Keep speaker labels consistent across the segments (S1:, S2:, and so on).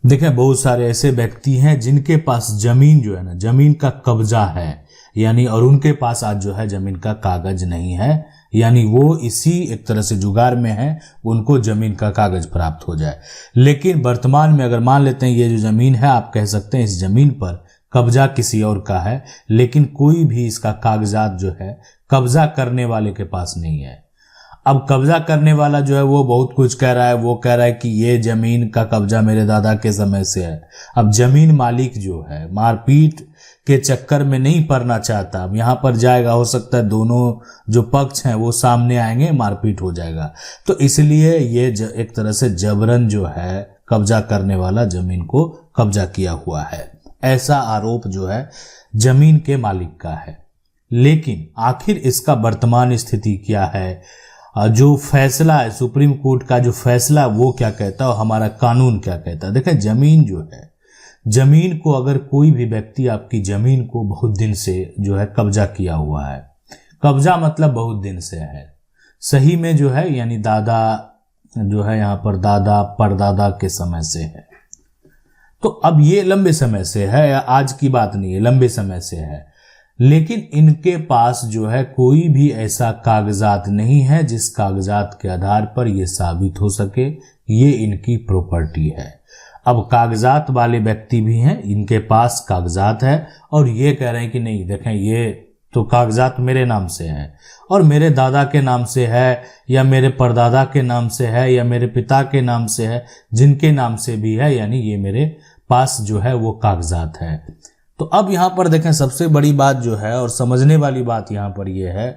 S1: देखें, बहुत सारे ऐसे व्यक्ति हैं जिनके पास जमीन जो है ना, जमीन का कब्जा है, यानी और उनके पास आज जो है जमीन का कागज नहीं है, यानी वो इसी एक तरह से जुगाड़ में है उनको जमीन का कागज प्राप्त हो जाए। लेकिन वर्तमान में अगर मान लेते हैं ये जो जमीन है, आप कह सकते हैं इस जमीन पर कब्जा किसी और का है, लेकिन कोई भी इसका कागजात जो है कब्जा करने वाले के पास नहीं है। अब कब्जा करने वाला जो है वो बहुत कुछ कह रहा है, वो कह रहा है कि ये जमीन का कब्जा मेरे दादा के समय से है। अब जमीन मालिक जो है मारपीट के चक्कर में नहीं पड़ना चाहता, अब यहाँ पर जाएगा, हो सकता है दोनों जो पक्ष हैं वो सामने आएंगे, मारपीट हो जाएगा। तो इसलिए ये एक तरह से जबरन जो है कब्जा करने वाला जमीन को कब्जा किया हुआ है, ऐसा आरोप जो है जमीन के मालिक का है। लेकिन आखिर इसका वर्तमान स्थिति क्या है, जो फैसला है सुप्रीम कोर्ट का, जो फैसला वो क्या कहता है और हमारा कानून क्या कहता है। देखिए, जमीन जो है, जमीन को अगर कोई भी व्यक्ति आपकी जमीन को बहुत दिन से जो है कब्जा किया हुआ है, कब्जा मतलब बहुत दिन से है, सही में जो है यानी दादा जो है यहाँ पर दादा परदादा के समय से है, तो अब ये लंबे समय से है, या आज की बात नहीं है, लंबे समय से है। लेकिन इनके पास जो है कोई भी ऐसा कागजात नहीं है जिस कागजात के आधार पर यह साबित हो सके ये इनकी प्रॉपर्टी है। अब कागजात वाले व्यक्ति भी हैं, इनके पास कागजात है और ये कह रहे हैं कि नहीं, देखें ये तो कागजात मेरे नाम से है और मेरे दादा के नाम से है, या मेरे परदादा के नाम से है, या मेरे पिता के नाम से है, जिनके नाम से भी है, यानी ये मेरे पास जो है वो कागजात है। तो अब यहाँ पर देखें, सबसे बड़ी बात जो है और समझने वाली बात यहाँ पर यह है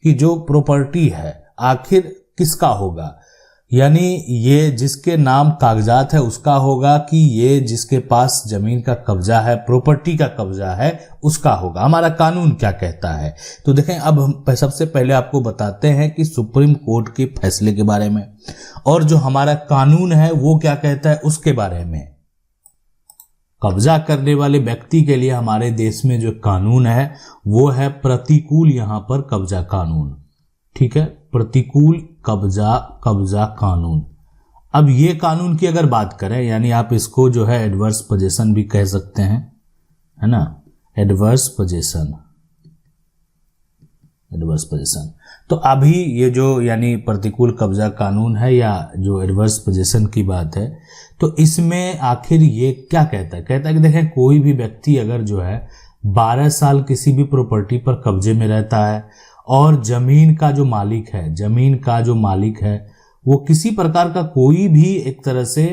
S1: कि जो प्रॉपर्टी है आखिर किसका होगा, यानी ये जिसके नाम कागजात है उसका होगा कि ये जिसके पास जमीन का कब्जा है, प्रॉपर्टी का कब्जा है, उसका होगा। हमारा कानून क्या कहता है, तो देखें, अब हम सबसे पहले आपको बताते हैं कि सुप्रीम कोर्ट के फैसले के बारे में और जो हमारा कानून है वो क्या कहता है उसके बारे में। कब्जा करने वाले व्यक्ति के लिए हमारे देश में जो कानून है वो है प्रतिकूल यहाँ पर कब्जा कानून, ठीक है, प्रतिकूल कब्जा कानून। अब ये कानून की अगर बात करें, यानी आप इसको जो है एडवर्स पोजीशन भी कह सकते हैं, है ना, एडवर्स पोजीशन। तो अभी ये जो यानी प्रतिकूल कब्जा कानून है या जो एडवर्स पोजीशन की बात है, तो इसमें आखिर ये क्या कहता है, कहता है कि देखें, कोई भी व्यक्ति अगर जो है 12 साल किसी भी प्रॉपर्टी पर कब्जे में रहता है और जमीन का जो मालिक है वो किसी प्रकार का कोई भी एक तरह से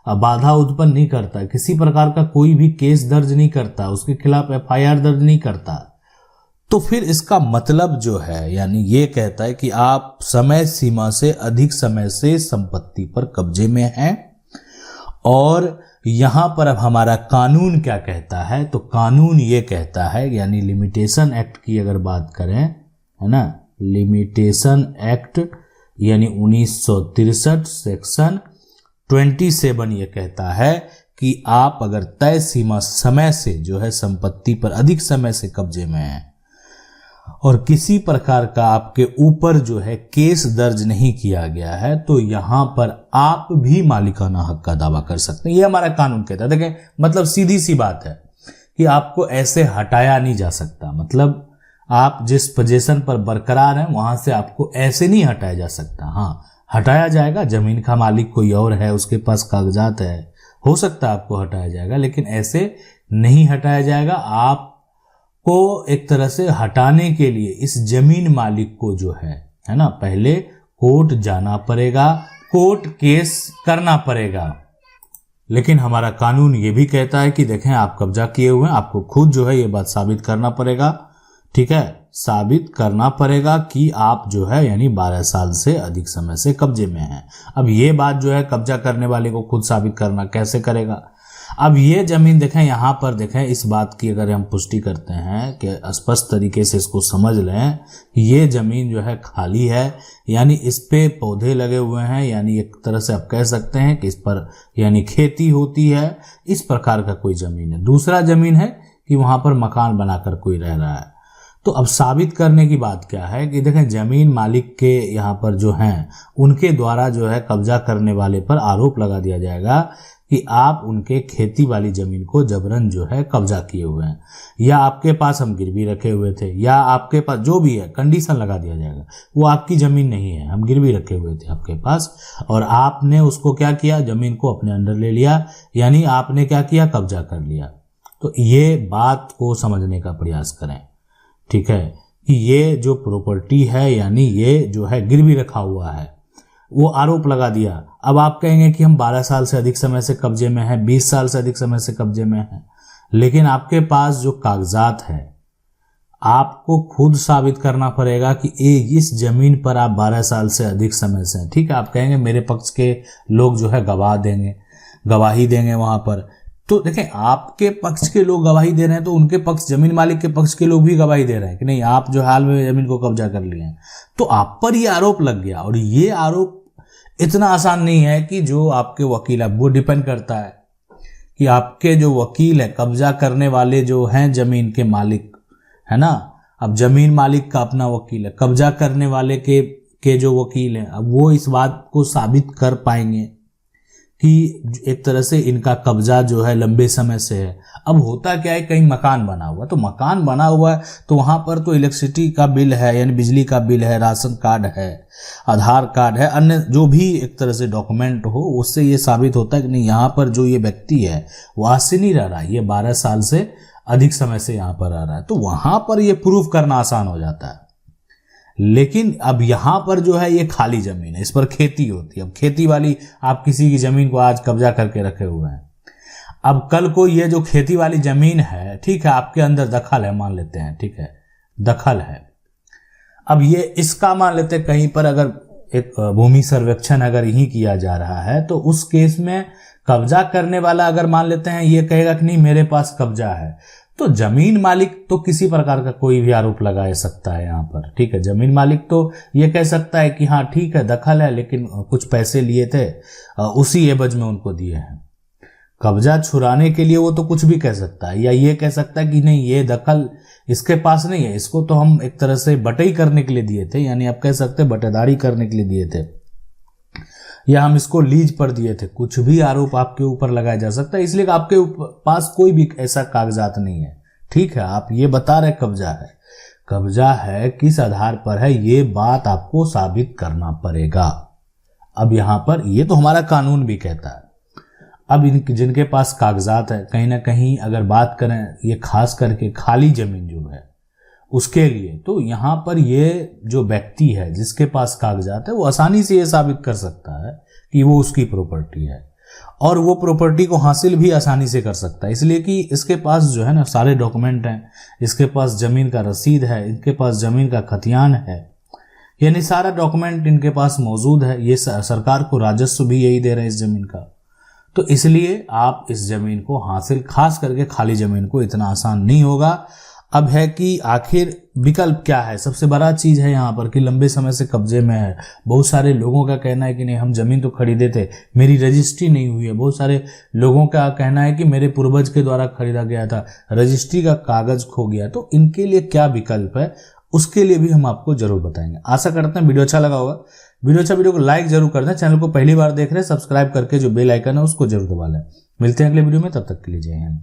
S1: बाधा उत्पन्न नहीं करता, किसी प्रकार का कोई भी केस दर्ज नहीं करता, उसके खिलाफ FIR दर्ज नहीं करता, तो फिर इसका मतलब जो है यानी ये कहता है कि आप समय सीमा से अधिक समय से संपत्ति पर कब्जे में हैं। और यहां पर अब हमारा कानून क्या कहता है, तो कानून ये कहता है, यानी लिमिटेशन एक्ट की अगर बात करें, है ना, लिमिटेशन एक्ट यानी 1963 सेक्शन 27 ये कहता है कि आप अगर तय सीमा समय से जो है संपत्ति पर अधिक समय से कब्जे में हैं और किसी प्रकार का आपके ऊपर जो है केस दर्ज नहीं किया गया है, तो यहां पर आप भी मालिकाना हक का दावा कर सकते हैं। ये हमारा कानून कहता है। देखें, मतलब सीधी सी बात है कि आपको ऐसे हटाया नहीं जा सकता, मतलब आप जिस पोजीशन पर बरकरार हैं वहां से आपको ऐसे नहीं हटाया जा सकता। हाँ, हटाया जाएगा, जमीन का मालिक कोई और है, उसके पास कागजात है, हो सकता है आपको हटाया जाएगा, लेकिन ऐसे नहीं हटाया जाएगा। आप को एक तरह से हटाने के लिए इस जमीन मालिक को जो है ना, पहले कोर्ट जाना पड़ेगा, कोर्ट केस करना पड़ेगा। लेकिन हमारा कानून ये भी कहता है कि देखें, आप कब्जा किए हुए हैं, आपको खुद जो है ये बात साबित करना पड़ेगा, ठीक है, साबित करना पड़ेगा कि आप जो है यानी 12 साल से अधिक समय से कब्जे में हैं। अब ये बात जो है कब्जा करने वाले को खुद साबित करना कैसे करेगा। अब ये जमीन देखें, यहाँ पर देखें, इस बात की अगर हम पुष्टि करते हैं कि स्पष्ट तरीके से इसको समझ लें, ये जमीन जो है खाली है, यानी इस पे पौधे लगे हुए हैं, यानी एक तरह से आप कह सकते हैं कि इस पर यानी खेती होती है, इस प्रकार का कोई जमीन है। दूसरा जमीन है कि वहां पर मकान बनाकर कोई रह रहा है। तो अब साबित करने की बात क्या है कि देखें, जमीन मालिक के यहाँ पर जो हैं उनके द्वारा जो है कब्जा करने वाले पर आरोप लगा दिया जाएगा कि आप उनके खेती वाली जमीन को जबरन जो है कब्जा किए हुए हैं, या आपके पास हम गिरवी रखे हुए थे, या आपके पास जो भी है कंडीशन लगा दिया जाएगा, वो आपकी जमीन नहीं है, हम गिरवी रखे हुए थे आपके पास और आपने उसको क्या किया, जमीन को अपने अंडर ले लिया, यानी आपने क्या किया, कब्जा कर लिया। तो ये बात को समझने का प्रयास करें, ठीक है, कि ये जो प्रॉपर्टी है यानी ये जो है गिरवी रखा हुआ है, वो आरोप लगा दिया। अब आप कहेंगे कि हम 12 साल से अधिक समय से कब्जे में हैं, 20 साल से अधिक समय से कब्जे में हैं, लेकिन आपके पास जो कागजात है आपको खुद साबित करना पड़ेगा कि इस जमीन पर आप 12 साल से अधिक समय से हैं। ठीक है, आप कहेंगे मेरे पक्ष के लोग जो है गवाही देंगे वहां पर। तो देखें, आपके पक्ष के लोग गवाही दे रहे हैं तो उनके पक्ष, जमीन मालिक के पक्ष के लोग भी गवाही दे रहे हैं कि नहीं आप जो हाल में जमीन को कब्जा कर लिए हैं। तो आप पर ये आरोप लग गया और ये आरोप इतना आसान नहीं है कि जो आपके वकील है, वो डिपेंड करता है कि आपके जो वकील है, कब्जा करने वाले जो हैं जमीन के मालिक है ना, अब जमीन मालिक का अपना वकील है, कब्जा करने वाले के जो वकील हैं, अब वो इस बात को साबित कर पाएंगे कि एक तरह से इनका कब्जा जो है लंबे समय से है। अब होता क्या है, कहीं मकान बना हुआ, तो मकान बना हुआ है तो वहां पर तो इलेक्ट्रिसिटी का बिल है, यानी बिजली का बिल है, राशन कार्ड है, आधार कार्ड है, अन्य जो भी एक तरह से डॉक्यूमेंट हो, उससे ये साबित होता है कि नहीं यहाँ पर जो ये व्यक्ति है वो आज से नहीं रह रहा है, ये 12 साल से अधिक समय से यहाँ पर रह रहा है। तो वहां पर ये प्रूफ करना आसान हो जाता है। लेकिन अब यहां पर जो है ये खाली जमीन है, इस पर खेती होती है। अब खेती वाली, आप किसी की जमीन को आज कब्जा करके रखे हुए हैं, अब कल को ये जो खेती वाली जमीन है, ठीक है, आपके अंदर दखल है, मान लेते हैं, ठीक है, दखल है। अब ये इसका मान लेते हैं कहीं पर अगर एक भूमि सर्वेक्षण अगर यही किया जा रहा है तो उस केस में कब्जा करने वाला अगर मान लेते हैं ये कहेगा कि नहीं मेरे पास कब्जा है, तो जमीन मालिक तो किसी प्रकार का कोई भी आरोप लगा सकता है यहाँ पर। ठीक है, जमीन मालिक तो ये कह सकता है कि हाँ ठीक है दखल है, लेकिन कुछ पैसे लिए थे उसी एवज में उनको दिए हैं। कब्जा छुड़ाने के लिए वो तो कुछ भी कह सकता है, या ये कह सकता है कि नहीं ये दखल इसके पास नहीं है, इसको तो हम एक तरह से बटाई करने के लिए दिए थे, यानी आप कह सकते हैं बटेदारी करने के लिए दिए थे, या हम इसको लीज पर दिए थे। कुछ भी आरोप आपके ऊपर लगाया जा सकता है, इसलिए आपके पास कोई भी ऐसा कागजात नहीं है। ठीक है, आप ये बता रहे कब्जा है, कब्जा है किस आधार पर है ये बात आपको साबित करना पड़ेगा। अब यहां पर ये तो हमारा कानून भी कहता है। अब जिनके पास कागजात है, कहीं ना कहीं अगर बात करें ये खास करके खाली जमीन जो है उसके लिए, तो यहाँ पर ये जो व्यक्ति है जिसके पास कागजात है वो आसानी से ये साबित कर सकता है कि वो उसकी प्रॉपर्टी है, और वो प्रॉपर्टी को हासिल भी आसानी से कर सकता है, इसलिए कि इसके पास जो है ना सारे डॉक्यूमेंट हैं, इसके पास जमीन का रसीद है, इनके पास जमीन का खतियान है, यानी सारा डॉक्यूमेंट इनके पास मौजूद है। ये सरकार को राजस्व भी यही दे रहे हैं इस जमीन का, तो इसलिए आप इस जमीन को हासिल, खास करके खाली जमीन को, इतना आसान नहीं होगा। अब है कि आखिर विकल्प क्या है। सबसे बड़ा चीज है यहाँ पर कि लंबे समय से कब्जे में है। बहुत सारे लोगों का कहना है कि नहीं हम जमीन तो खरीदे थे, मेरी रजिस्ट्री नहीं हुई है। बहुत सारे लोगों का कहना है कि मेरे पूर्वज के द्वारा खरीदा गया था, रजिस्ट्री का कागज खो गया। तो इनके लिए क्या विकल्प है उसके लिए भी हम आपको जरूर बताएंगे। आशा करते हैं वीडियो अच्छा लगा होगा। वीडियो को लाइक जरूर कर दें, चैनल को पहली बार देख रहे हैं सब्सक्राइब करके जो बेल आइकन है उसको जरूर दबा लें। मिलते हैं अगले वीडियो में, तब तक के लिए जय हिंद।